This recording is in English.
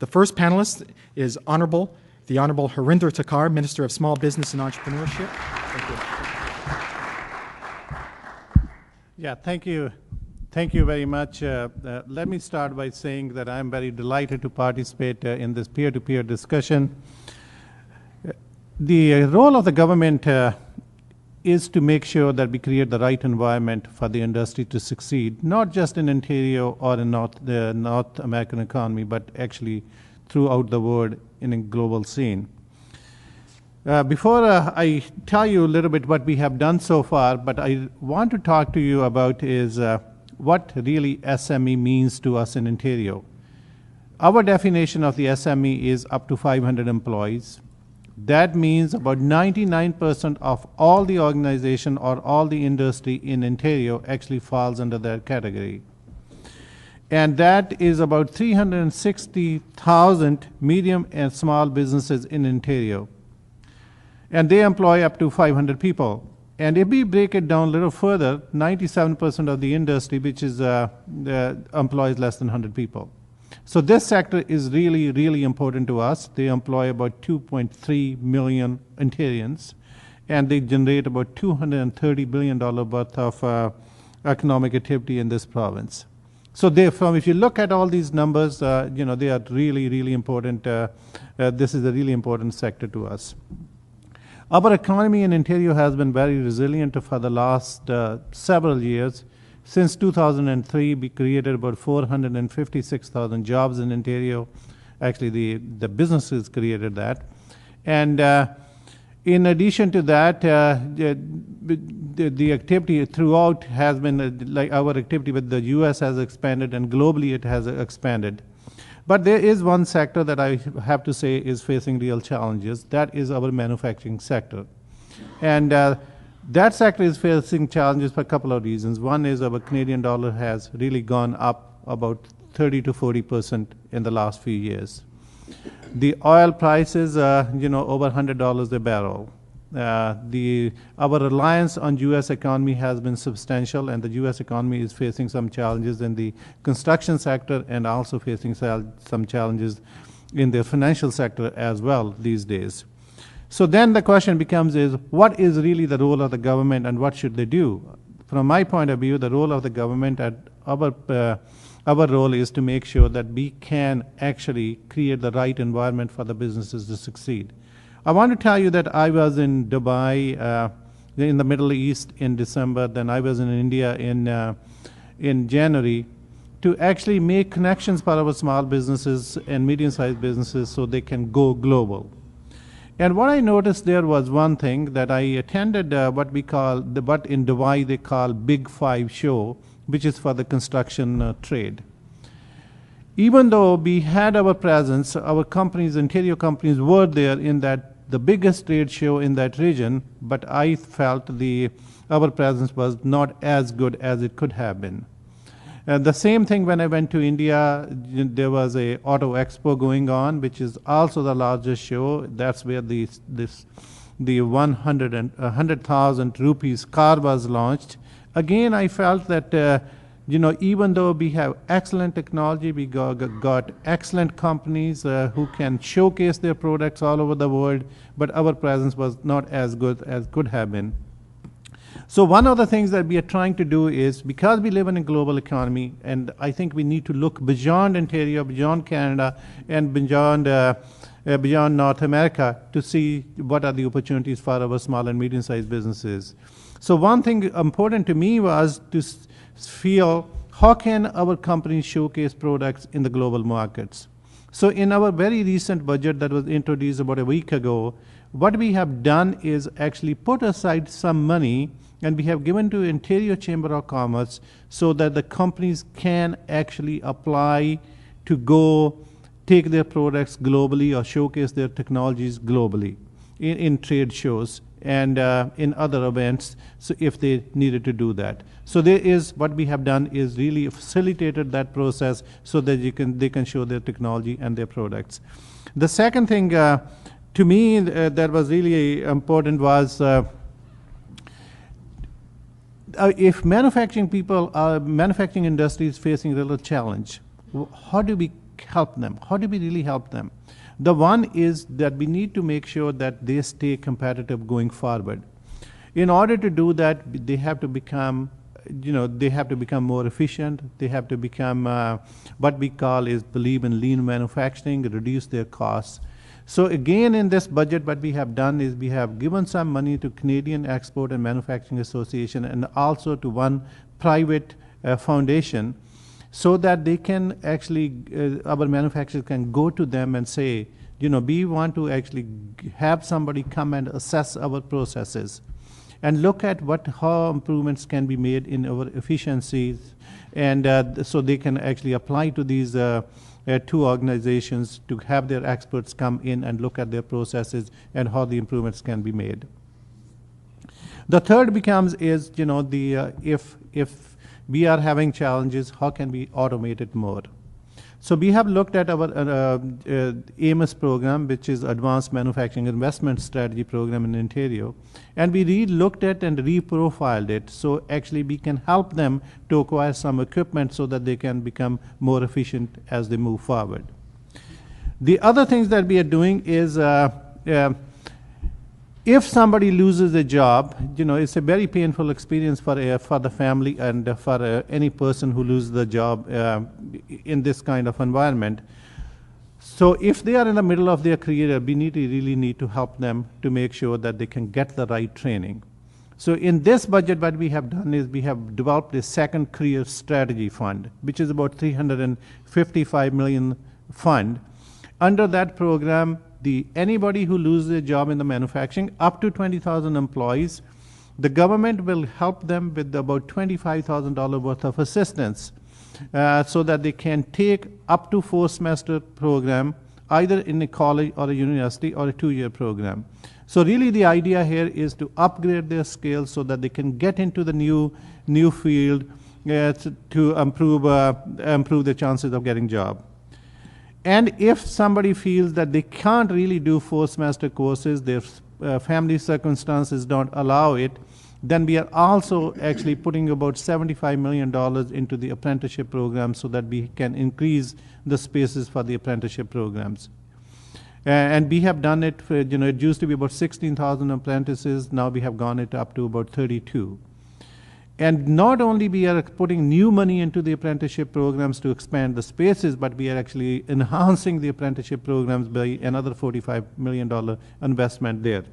The first panelist is the Honorable Harinder Thakkar, Minister of Small Business and Entrepreneurship. Thank you. Yeah, thank you. Thank you very much. Let me start by saying that I'm very delighted to participate in this peer-to-peer discussion. The role of the government is to make sure that we create the right environment for the industry to succeed, not just in Ontario or in the North American economy, but actually throughout the world in a global scene. Before I tell you a little bit what we have done so far, but I want to talk to you about is what really SME means to us in Ontario. Our definition of the SME is up to 500 employees. That means about 99% of all the organization or all the industry in Ontario actually falls under that category. And that is about 360,000 medium and small businesses in Ontario. And they employ up to 500 people. And if we break it down a little further, 97% of the industry, which is employs less than 100 people. So this sector is really, really important to us. They employ about 2.3 million Ontarians, and they generate about $230 billion worth of economic activity in this province. So if you look at all these numbers, they are really, really important. This is a really important sector to us. Our economy in Ontario has been very resilient for the last several years. Since 2003, we created about 456,000 jobs in Ontario. Actually, the businesses created that. And in addition to that, the activity throughout has been, like our activity with the US has expanded, and globally it has expanded. But there is one sector that I have to say is facing real challenges. That is our manufacturing sector. And that sector is facing challenges for a couple of reasons. One is our Canadian dollar has really gone up about 30 to 40% in the last few years. The oil prices, over $100 a barrel. Our reliance on U.S. economy has been substantial, and the U.S. economy is facing some challenges in the construction sector and also facing some challenges in the financial sector as well these days. So then the question becomes is, what is really the role of the government and what should they do? From my point of view, the role of the government and our role is to make sure that we can actually create the right environment for the businesses to succeed. I want to tell you that I was in Dubai, in the Middle East in December, then I was in India in January to actually make connections for our small businesses and medium-sized businesses so they can go global. And what I noticed there was one thing that I attended what in Dubai they call Big Five show, which is for the construction trade. Even though we had our presence, our companies, Ontario companies were there in the biggest trade show in that region, but I felt our presence was not as good as it could have been. The same thing when I went to India, there was a auto expo going on, which is also the largest show. That's where the 100,000 rupees car was launched. Again, I felt that even though we have excellent technology, we got excellent companies who can showcase their products all over the world, but our presence was not as good as could have been. So one of the things that we are trying to do is, because we live in a global economy, and I think we need to look beyond Ontario, beyond Canada, and beyond North America to see what are the opportunities for our small and medium-sized businesses. So one thing important to me was to feel how can our companies showcase products in the global markets. So in our very recent budget that was introduced about a week ago, what we have done is actually put aside some money, and we have given to Ontario Chamber of Commerce so that the companies can actually apply to go take their products globally or showcase their technologies globally in trade shows and in other events, so if they needed to do that. So what we have done is really facilitated that process so that they can show their technology and their products. The second thing to me that was really important was if manufacturing industry is facing a little challenge, how do we help them? How do we really help them? The one is that we need to make sure that they stay competitive going forward. In order to do that, they have to become, they have to become more efficient. They have to become what we call is believe in lean manufacturing, reduce their costs. So again, in this budget, what we have done is we have given some money to Canadian Export and Manufacturing Association and also to one private foundation, so that they can actually, our manufacturers can go to them and say, we want to actually have somebody come and assess our processes and look at how improvements can be made in our efficiencies, and so they can actually apply to these two organizations to have their experts come in and look at their processes and how the improvements can be made. The third becomes is, if we are having challenges, how can we automate it more? So we have looked at our AMIS program, which is Advanced Manufacturing Investment Strategy Program in Ontario, and we re-looked at and reprofiled it. So actually we can help them to acquire some equipment so that they can become more efficient as they move forward. The other things that we are doing is if somebody loses a job, it's a very painful experience for the family and for any person who loses the job in this kind of environment. So if they are in the middle of their career, we really need to help them to make sure that they can get the right training. So in this budget, what we have done is we have developed a second career strategy fund, which is about $355 million fund. Under that program, anybody who loses a job in the manufacturing, up to 20,000 employees, the government will help them with about $25,000 worth of assistance so that they can take up to 4-semester program, either in a college or a university or a 2-year program. So really the idea here is to upgrade their skills so that they can get into the new field to improve their chances of getting a job. And if somebody feels that they can't really do 4-semester courses, their family circumstances don't allow it, then we are also actually putting about $75 million into the apprenticeship program so that we can increase the spaces for the apprenticeship programs. And we have done it, it used to be about 16,000 apprentices, now we have gone it up to about 32. And not only we are putting new money into the apprenticeship programs to expand the spaces, but we are actually enhancing the apprenticeship programs by another $45 million investment there.